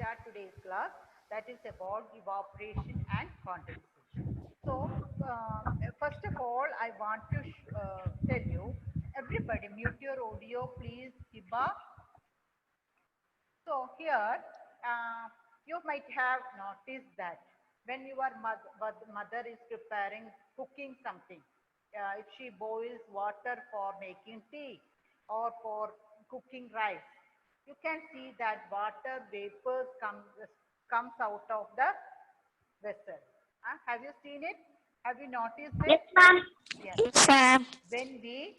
start today's class, that is about evaporation and condensation. So, first of all, I want to tell you, everybody mute your audio, please, Hiba. So here, you might have noticed that when your mother is preparing, cooking something, if she boils water for making tea or for cooking rice, you can see that water vapors comes out of the vessel. Have you seen it? Have you noticed it? Yes, ma'am. Yes. Yes, ma'am. when we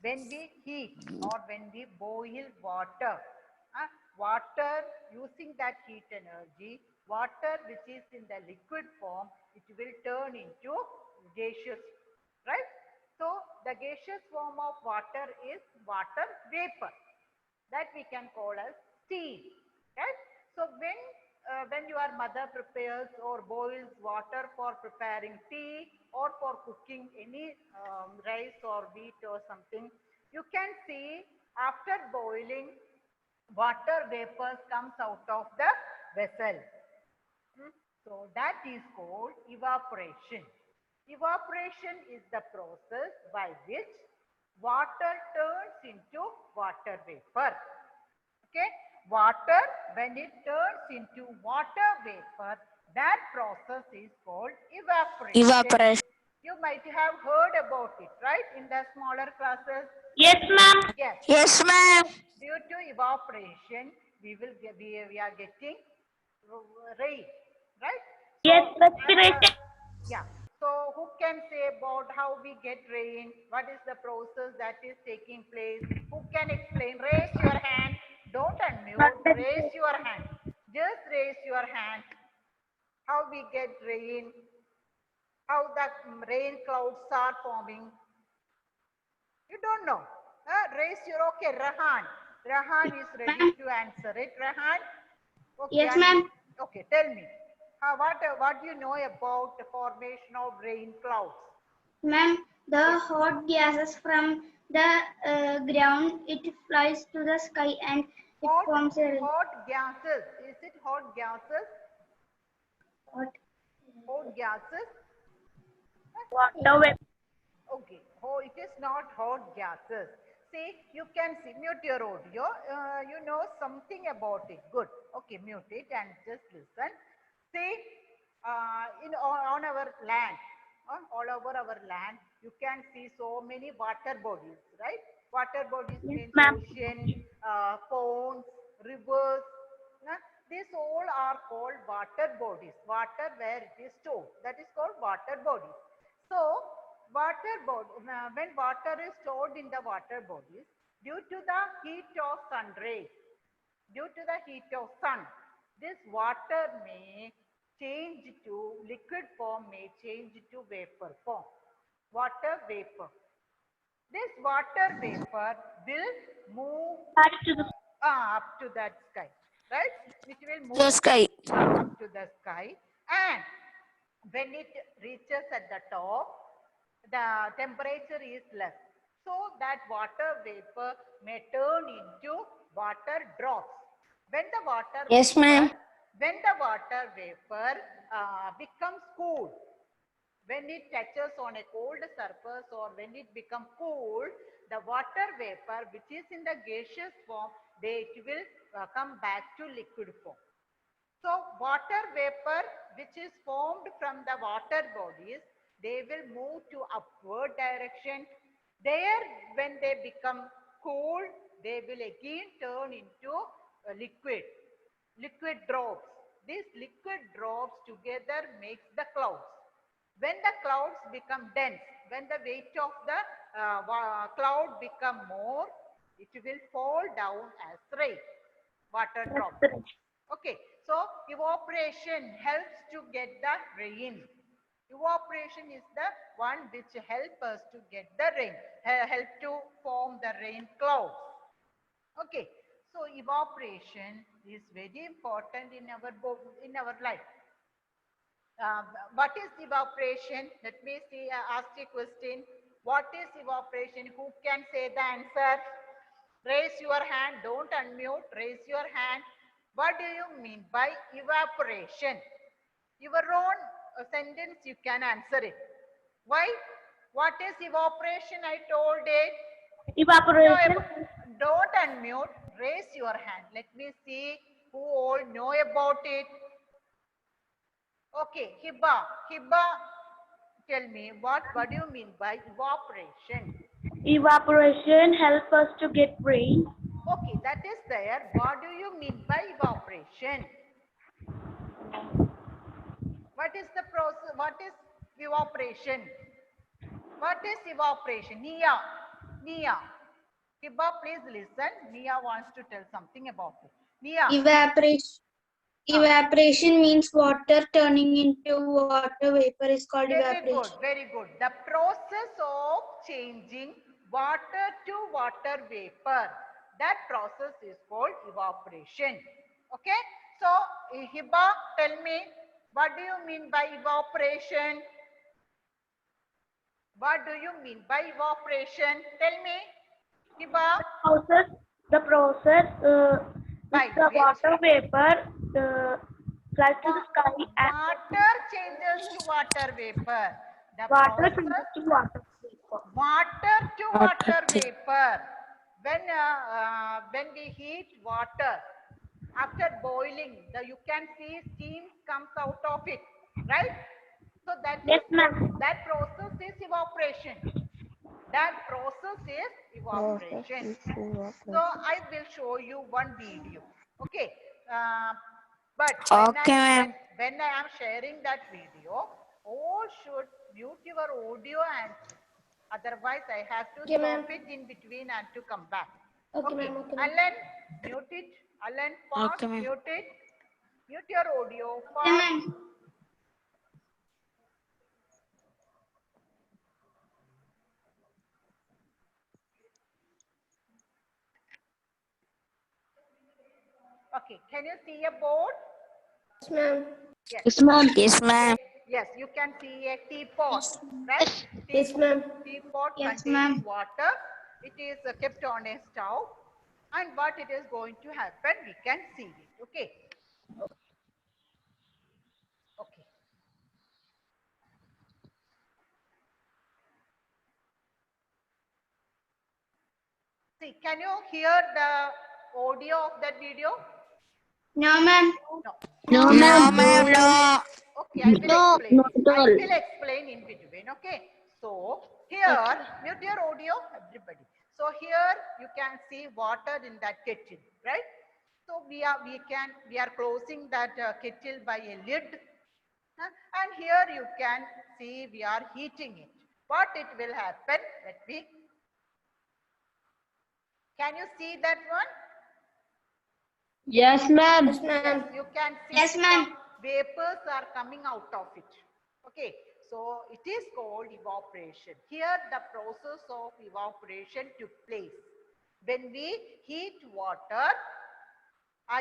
when we heat or when we boil water, uh, water using that heat energy, water which is in the liquid form, it will turn into gaseous, right? So the gaseous form of water is water vapor, that we can call as steam, right? So when your mother prepares or boils water for preparing tea or for cooking any rice or wheat or something, you can see after boiling, water vapors comes out of the vessel. So that is called evaporation. Evaporation is the process by which water turns into water vapor. Okay, water, when it turns into water vapor, that process is called evaporation. Evaporation. You might have heard about it, right, in the smaller classes. Yes, ma'am. Yes. Yes, ma'am. Due to evaporation, we are getting rain, right? So, Yes, respiration. yeah. So, who can say about how we get rain? What is the process that is taking place? Who can explain? Raise your hand. Don't unmute. Raise your hand. Just raise your hand. How we get rain? How the rain clouds are forming? You don't know. Raise your, okay, Rahan. Rahan is ready Ma'am. to answer it. Rahan, okay, Yes, ma'am. okay, tell me. What do you know about the formation of rain clouds? Ma'am, the Yes. hot gases from the ground, it flies to the sky and it Hot, forms a rain. hot gases. Is it hot gases? Hot. Hot gases? Water vapor. Okay. Oh, it is not hot gases. See, you can see, mute your audio. You know something about it. Good. Okay, mute it and just listen. See, on our land, all over our land, you can see so many water bodies, right? Water bodies Yes, means ma'am. ocean, ponds, rivers. uh, these all are called water bodies. Water where it is stored. That is called water bodies. So, when water is stored in the water bodies, due to the heat of sun rays, due to the heat of sun, this water may change to liquid form, may change to vapor form. Water vapor. This water vapor will move Flies to the up to that sky, right? It will The move sky. up to the sky, and when it reaches at the top, the temperature is less. So that water vapor may turn into water drops. When the water Yes, vapor, ma'am. when the water vapor becomes cool, when it touches on a cold surface or when it becomes cool, the water vapor which is in the gaseous form, it will come back to liquid form. So water vapor which is formed from the water bodies, they will move to upward direction. There, when they become cool, they will again turn into liquid drops. These liquid drops together makes the clouds. When the clouds become dense, when the weight of the cloud become more, it will fall down as rain, water drops. respiration. Okay, so evaporation helps to get the rain. Evaporation is the one which help us to get the rain, help to form the rain clouds. Okay, so evaporation is very important in our life. Uh, what is evaporation? Let me see, ask a question. What is evaporation? Who can say the answer? Raise your hand. Don't unmute. Raise your hand. What do you mean by evaporation? Your own sentence, you can answer it. Why? What is evaporation? I told it. Evaporation. Don't unmute. Raise your hand. Let me see who all know about it. Okay, Hiba. Hiba, tell me what do you mean by evaporation? Evaporation helps us to get rain. Okay, that is there. What do you mean by evaporation? What is the process? What is evaporation? What is evaporation? Nia. Hiba, please listen. Nia wants to tell something about it. Nia. Evaporation means water turning into water vapor is called evaporation. Very good. The process of changing water to water vapor. That process is called evaporation. Okay. So, Hiba, tell me, what do you mean by evaporation? What do you mean by evaporation? Tell me, Hiba. The process By is the which water vapor flies to the sky and water changes to water vapor. The water process changes to water vapor. water to water vapor. When we heat water, after boiling, you can see steam comes out of it, right? So that process is evaporation. That process is evaporation. So I will show you one video. Okay. But when I am sharing that video, all should mute your audio and otherwise I have to stop it in between and to come back. Okay. Alan, mute it. Alan, fast, mute it. Mute your audio. Fast. Okay, can you see a board? Yes, ma'am. Yes, ma'am. Yes, you can see a teapot, right? Yes, ma'am. Teapot Yes, containing ma'am. water. It is kept on a stove. And what it is going to happen, we can see it. Okay. Okay. See, can you hear the audio of that video? No, ma'am. No. No. Okay, I will explain it. I will explain in between. Okay. So here, mute your audio, everybody. So here you can see water in that kettle, right? So we are closing that kettle by a lid, and here you can see we are heating it. What it will happen? Can you see that one? Yes, ma'am. Yes, Yes, ma'am. you can see Yes, ma'am. some vapors are coming out of it. Okay, so it is called evaporation. Here the process of evaporation took place. When we heat water,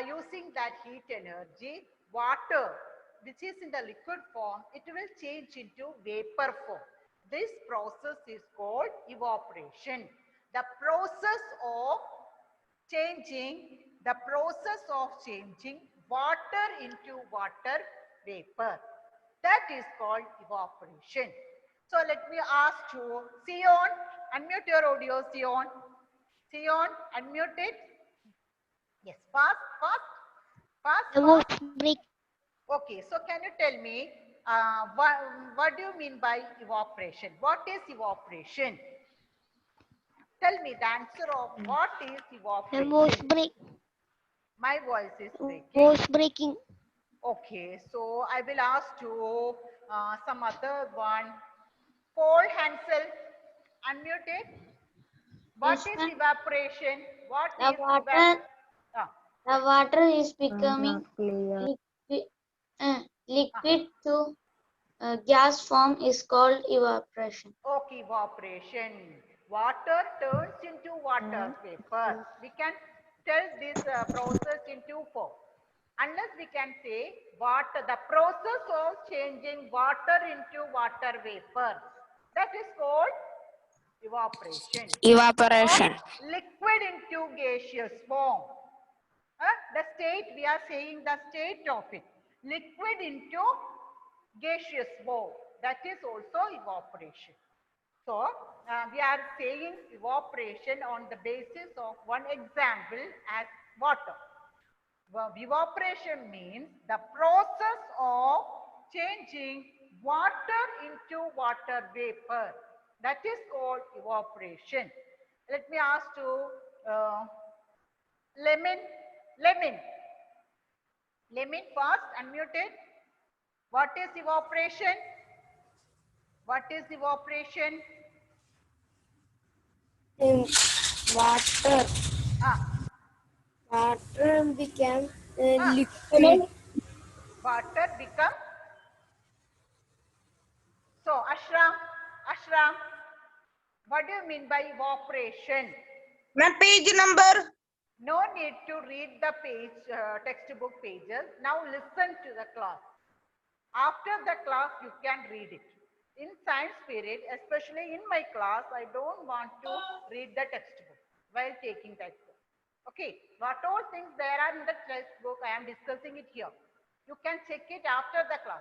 using that heat energy, water which is in the liquid form, it will change into vapor form. This process is called evaporation. The process of changing water into water vapor. That is called evaporation. So let me ask you, Sion, unmute your audio, Sion. Sion, unmute it. Yes, fast. Okay, so can you tell me what do you mean by evaporation? What is evaporation? Tell me the answer of what is evaporation. My voice is breaking. Okay, so I will ask you some other one. Paul Hansel, unmute it. What Yes, is ma'am. evaporation? The water is becoming liquid to gas form is called evaporation. Okay, evaporation. Water turns into water vapor. We can tell this process in two forms. Unless we can say water, the process of changing water into water vapor. That is called evaporation. Or liquid into gaseous form. The state, we are saying the state of it. Liquid into gaseous form. That is also evaporation. So, we are saying evaporation on the basis of one example as water. Well, evaporation means the process of changing water into water vapor. That is called evaporation. Let me ask to Lemon. Lemon, fast, unmuted. What is evaporation? What is evaporation? Water. Ah, Water became ah, liquid. water become. So, Ashram, what do you mean by evaporation? Ma'am, page number. No need to read the page, textbook pages. Now listen to the class. After the class, you can read it. In science period, especially in my class, I don't want to read the textbook while taking that course. Okay, what all things there are in the textbook, I am discussing it here. You can check it after the class.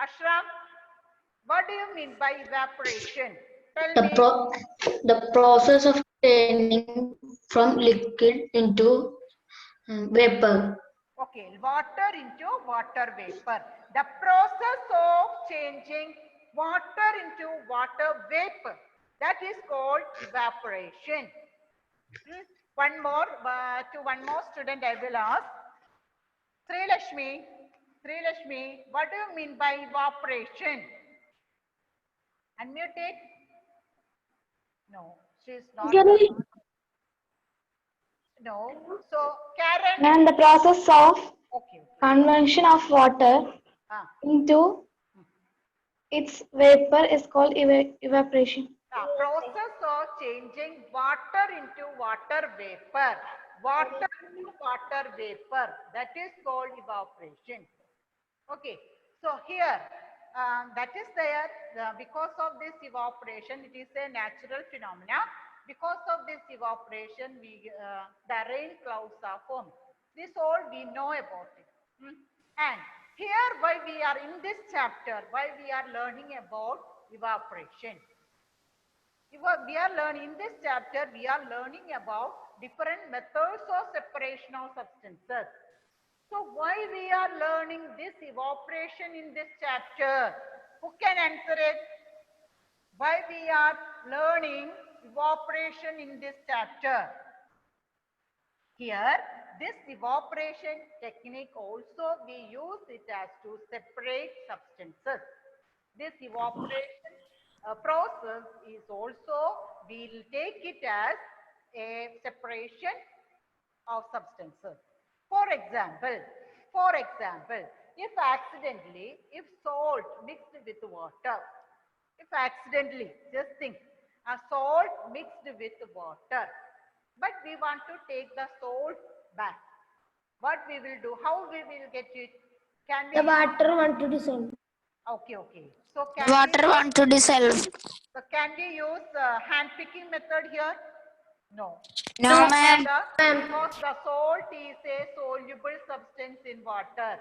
Ashram, what do you mean by evaporation? Tell The me. the process of turning from liquid into vapor. Okay, water into water vapor. The process of changing water into water vapor, that is called evaporation. One more, to one more student I will ask. Sri Lakshmi, what do you mean by evaporation? Unmute it. No, she is not. No. So, Karen. And the process of Okay. conversion of water Ah. into its vapor is called evaporation. Process of changing water into water vapor. Water into water vapor. That is called evaporation. Okay. So here, that is there. Because of this evaporation, it is a natural phenomena. Because of this evaporation, the rain clouds are formed. This all we know about it. And here, why we are in this chapter, why we are learning about evaporation. We are learning in this chapter, we are learning about different methods of separation of substances. So why we are learning this evaporation in this chapter? Who can answer it? Why we are learning evaporation in this chapter? Here, this evaporation technique also we use it as to separate substances. This evaporation process is also, we will take it as a separation of substances. For example, if accidentally, if salt mixed with water, if accidentally, just think, a salt mixed with water, but we want to take the salt back. What we will do? How we will get it? Can we? The water want to dissolve. Okay. So Want to dissolve. So can we use hand picking method here? No. No, ma'am. Because the salt is a soluble substance in water.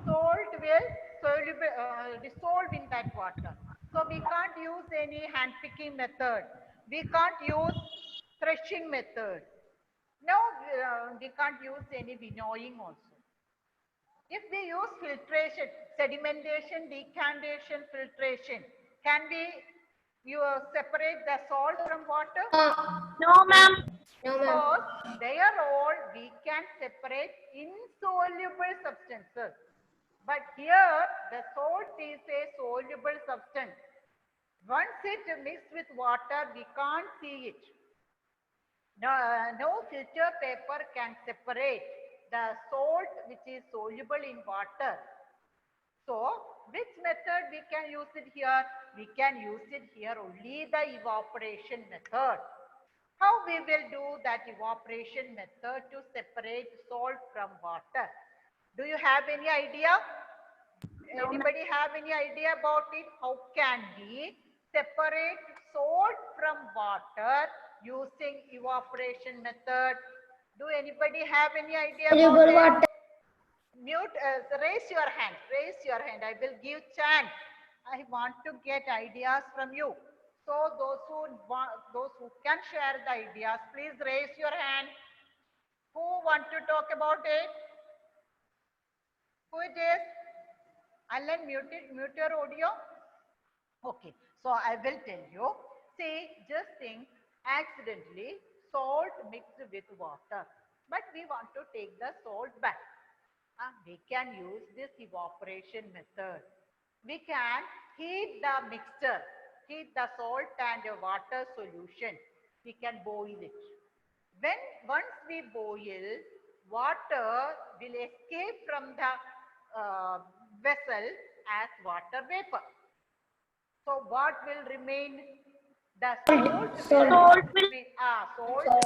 Salt will dissolve in that water. So we can't use any hand picking method. We can't use threshing method. No, we can't use any winnowing also. If we use filtration, sedimentation, decantation, filtration, can we separate the salt from water? No, ma'am. Because they are all we can separate insoluble substances. But here the salt is a soluble substance. Once it mixed with water, we can't see it. No filter paper can separate the salt which is soluble in water. So, which method we can use it here? We can use it here only the evaporation method. How we will do that evaporation method to separate salt from water? Do you have any idea? Anybody have any idea about it? How can we separate salt from water using evaporation method? Do anybody have any idea Soluble about water. it? Mute, raise your hand. Raise your hand. I will give chance. I want to get ideas from you. So those who can share the ideas, please raise your hand. Who want to talk about it? Who it is? Alan, mute your audio. Okay, so I will tell you. See, just think, accidentally salt mixed with water, but we want to take the salt back. We can use this evaporation method. We can heat the mixture, heat the salt and water solution. We can boil it. Once we boil, water will escape from the vessel as water vapor. So what will remain? The salt will remain. Salt will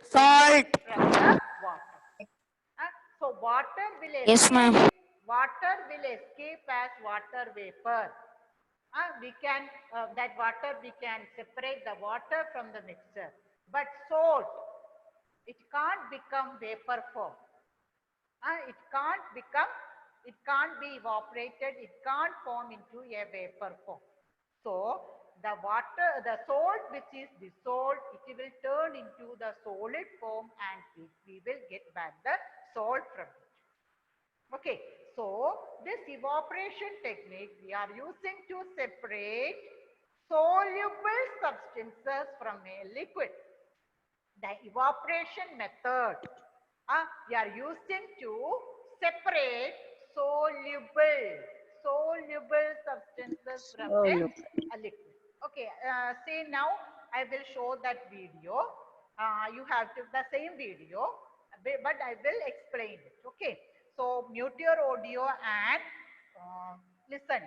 Salt. remain from the water. So water will escape. Yes, ma'am. Water will escape as water vapor. We can that water we can separate the water from the mixture. But salt, it can't become vapor form. It can't be evaporated. It can't form into a vapor form. So the salt which is dissolved, it will turn into the solid form and we will get back the salt from it. Okay, so this evaporation technique we are using to separate soluble substances from a liquid. The evaporation method we are using to separate soluble substances from a liquid. Okay, see now I will show that video. You have to the same video, but I will explain it. Okay, so mute your audio and listen.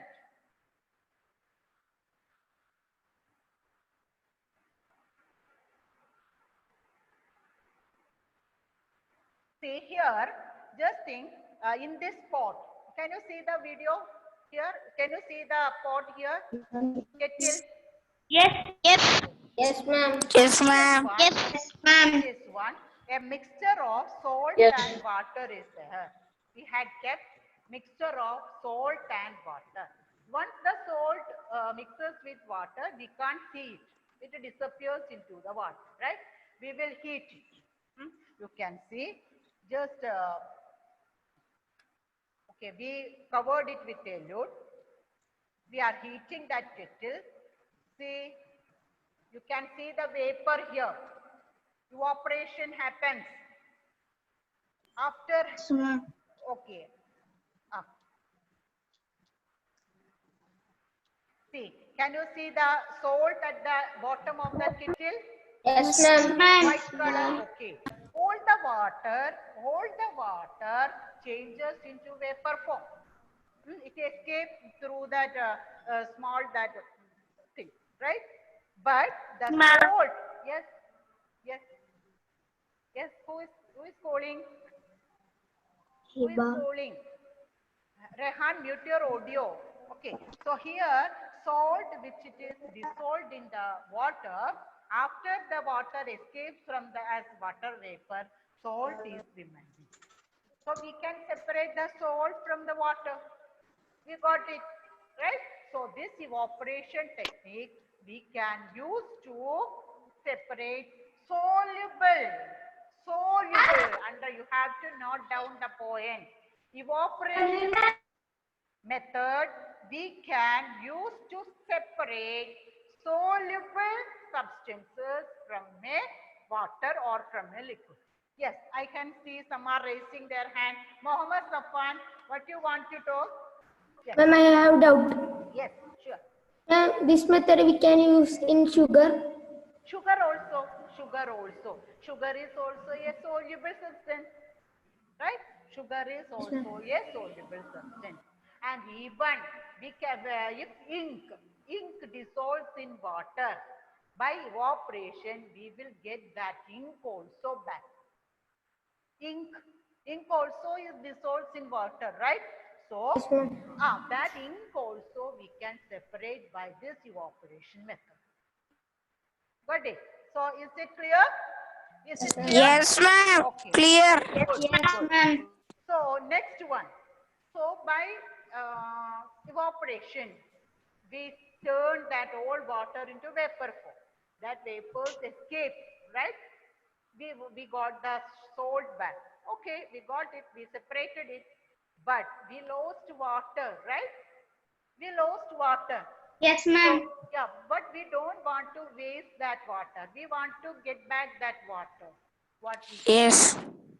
See here, just think in this pot. Can you see the video here? Can you see the pot here? Kettle. Yes. Yes. Yes, ma'am. Yes, ma'am. Yes, ma'am. this one. A mixture of salt and water is there. We had kept mixture of salt and water. Once the salt mixes with water, we can't see it. It disappears into the water, right? We will heat it. You can see. Just okay, we covered it with a lid. We are heating that kettle. See, you can see the vapor here. Evaporation happens after. Okay. See, can you see the salt at the bottom of the kettle? Yes, ma'am. White color. Okay. Hold the water changes into vapor form. It escapes through that small thing, right? But the salt, yes. Who is calling? Who is calling? Rehan, mute your audio. Okay. So here, salt which it is dissolved in the water. After the water escapes from the as water vapor, salt is remaining. So we can separate the salt from the water. We got it, right? So this evaporation technique we can use to separate soluble, and you have to note down the point. Evaporation method we can use to separate soluble substances from a water or from a liquid. Yes, I can see some are raising their hand. Mohammed Safwan, what you want to talk? Yes. Ma'am, I have doubt. Yes, sure. Ma'am, this method we can use in sugar. Sugar also. Sugar is also a soluble substance, right? Sugar is also a soluble substance. And even we can, if ink dissolves in water, by evaporation, we will get that ink also back. Ink also is dissolved in water, right? So, that ink also we can separate by this evaporation method. Got it? So, is it clear? Is it clear? Yes, ma'am. Okay. Clear. Good, Yes, good. ma'am. So next one. So by evaporation, we turn that old water into vapor form. That vapors escape, right? We got the salt back. Okay, we got it. We separated it, but we lost water, right? We lost water. Yes, So, ma'am. yeah, but we don't want to waste that water. We want to get back that water. What we Yes.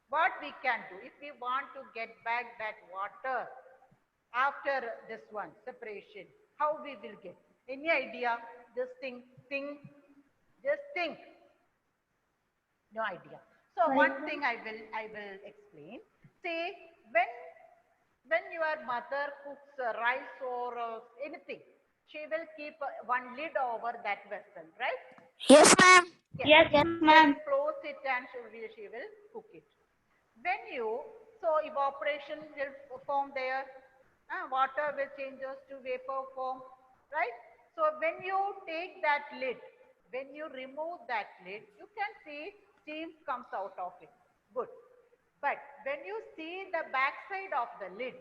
what we can do if we want to get back that water after this one separation, how we will get? Any idea? Just think, just think. No idea. So one thing I will explain. See, when your mother cooks rice or anything, she will keep one lid over that vessel, right? Yes, ma'am. Yes, ma'am. Close it and she will cook it. When you, so evaporation will form there, water will changes to vapor form, right? So when you take that lid, when you remove that lid, you can see steam comes out of it. Good. But when you see the back side of the lid,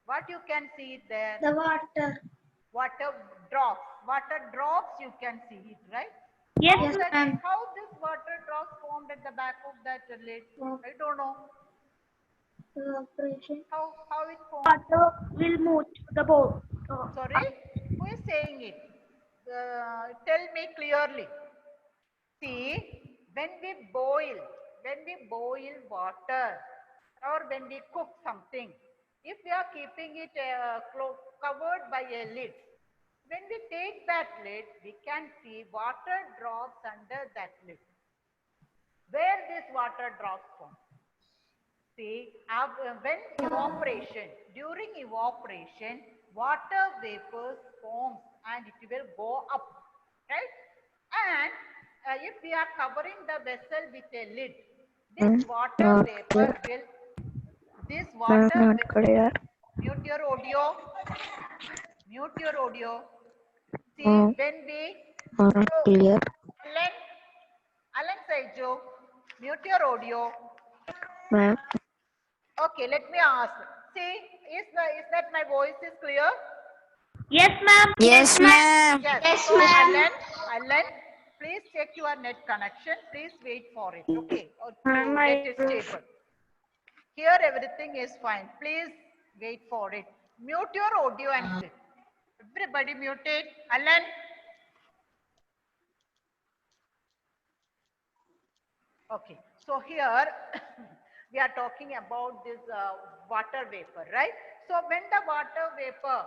what you can see there? The water. Water drops. Water drops, you can see it, right? Yes, Yes, ma'am. How this water drops formed at the back of that lid? I don't know. Evaporation. How it formed? water will move to the boat. Sorry? Who is saying it? Tell me clearly. See, when we boil water or when we cook something, if we are keeping it covered by a lid, when we take that lid, we can see water drops under that lid. Where this water drops from? See, during evaporation, water vapors forms and it will go up, right? And if we are covering the vessel with a lid, this water vapor will, mute your audio, mute your audio. See, when we, Clear. Alan Saijo, mute your audio. Ma'am. Okay, let me ask. See, is that my voice is clear? Yes, ma'am. Yes, ma'am. Yes, so Alan, please check your net connection. Please wait for it, okay? Or to get it stable. Here everything is fine. Please wait for it. Mute your audio and sit. Everybody muted. Alan. Okay, so here we are talking about this water vapor, right? So when the water vapor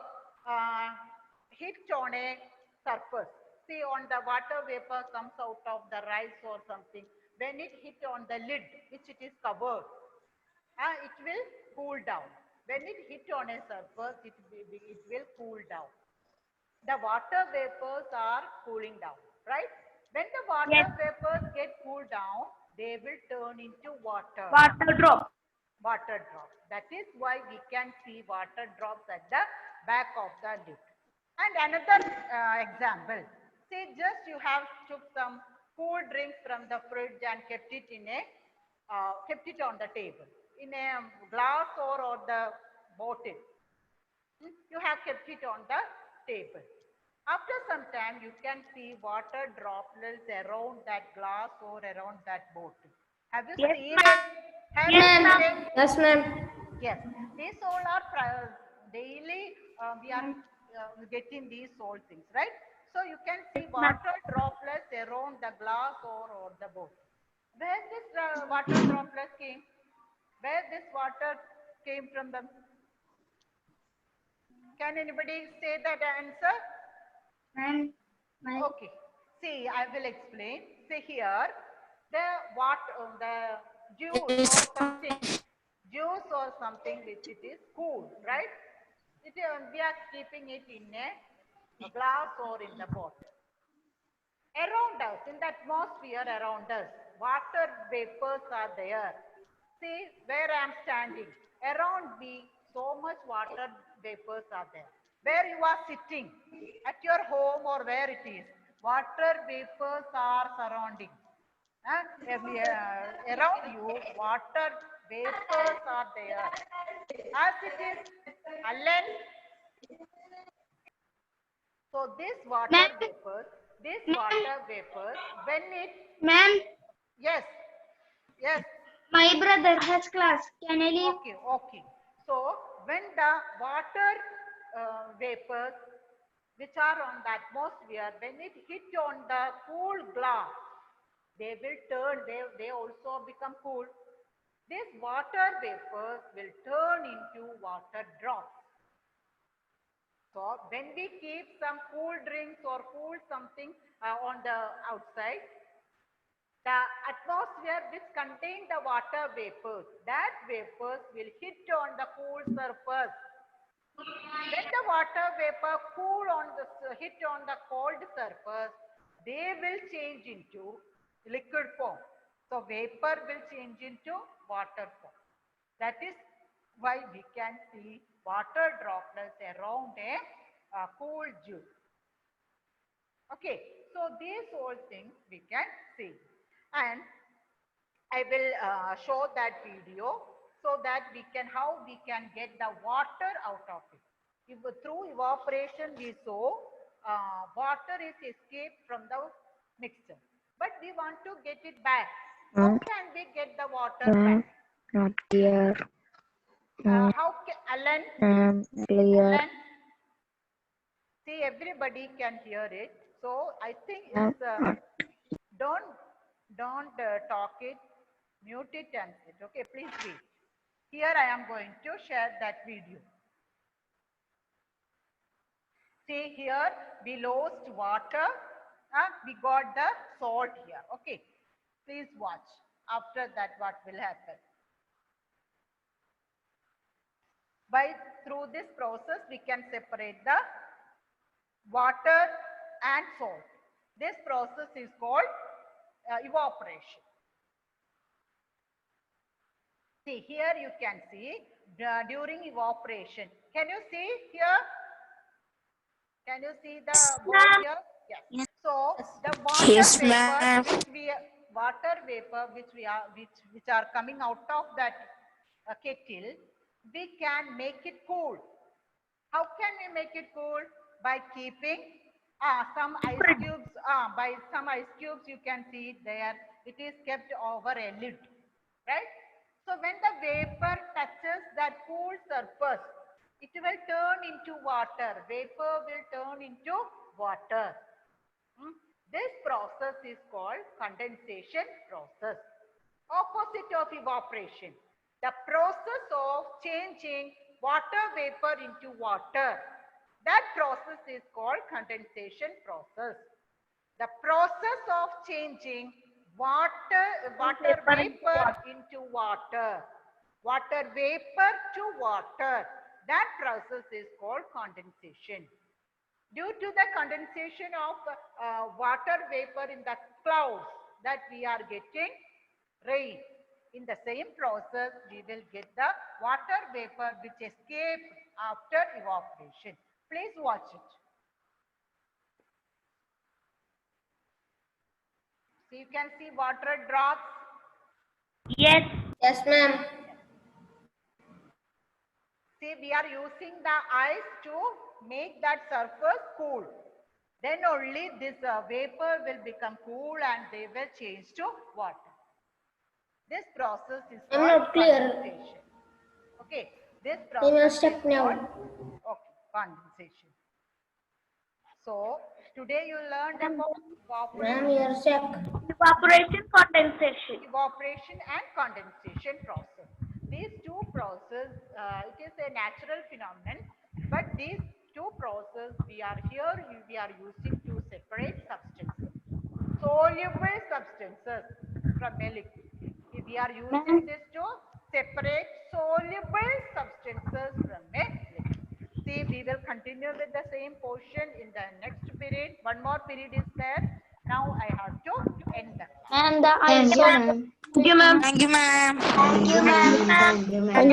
hits on a surface, see on the water vapor comes out of the rice or something, when it hit on the lid, which it is covered, it will cool down. When it hit on a surface, it will cool down. The water vapors are cooling down, right? When the water vapors get cooled down, they will turn into water. Water drop. Water drops. That is why we can see water drops at the back of the lid. And another example. See, just you have took some cool drinks from the fridge and kept it on the table in a glass or the bottle. You have kept it on the table. After some time, you can see water droplets around that glass or around that bottle. Have you seen it? Have you seen it? Yes, ma'am. Yes. These all are daily, we are getting these all things, right? So you can see water droplets around the glass or the bottle. Where this water droplets came? Where this water came from them? Can anybody say that answer? Ma'am. Okay. See, I will explain. See here, the juice or something which it is cool, right? We are keeping it in a glass or in the bottle. Around us, in the atmosphere around us, water vapors are there. See where I am standing. Around me, so much water vapors are there. Where you are sitting, at your home or where it is, water vapors are surrounding. Around you, water vapors are there. As it is, Alan. So this water vapors, when it, Ma'am, yes, yes, my brother has class. Can I leave? okay, okay. So when the water vapors which are on the atmosphere, when it hit on the cool glass, they will turn, they also become cool. These water vapors will turn into water drops. So when we keep some cool drinks or cool something on the outside, the atmosphere which contain the water vapors, that vapors will hit on the cool surface. When the water vapor cool on the hit on the cold surface, they will change into liquid form. So vapor will change into water form. That is why we can see water droplets around a cool juice. Okay, so these all things we can see, and I will show that video so that we can how we can get the water out of it. If through evaporation we saw water is escaped from the mixture, but we want to get it back. How can we get the water back? Not clear. How can Alan? Clear. Alan? See, everybody can hear it. So I think it's don't talk it, mute it and sit. Okay, please wait. Here I am going to share that video. See here, we lost water. We got the salt here. Okay, please watch. After that, what will happen? Through this process, we can separate the water and salt. This process is called evaporation. See, here you can see during evaporation. Can you see here? Can you see the board here? Yes. So the water vapor which are coming out of that kettle, we can make it cool. How can we make it cool? By keeping some ice cubes. By some ice cubes, you can see it there. It is kept over a lid, right? So when the vapor touches that cool surface, it will turn into water. Vapor will turn into water. This process is called condensation process. Opposite of evaporation. The process of changing water vapor into water. That process is called condensation process. The process of changing water vapor into water. Water vapor to water. That process is called condensation. Due to the condensation of water vapor in the clouds that we are getting rain. In the same process, we will get the water vapor which escaped after evaporation. Please watch it. So you can see water drops. Yes. Yes, ma'am. See, we are using the ice to make that surface cool. Then only this vapor will become cool and they will change to water. This process is I'm called not clear. condensation. Okay, this I'm process stuck is now. called condensation. So today you learned about Ma'am, you're stuck. Evaporation, condensation. Evaporation and condensation process. These two processes, it is a natural phenomenon, but these two processes we are using to separate substances, soluble substances from a liquid. We are using this to separate soluble substances from a liquid. See, we will continue with the same portion in the next period. One more period is there. Now I have to end the class. And the ice. Thank you, ma'am. Thank you, ma'am. Thank you, ma'am. Thank you, ma'am.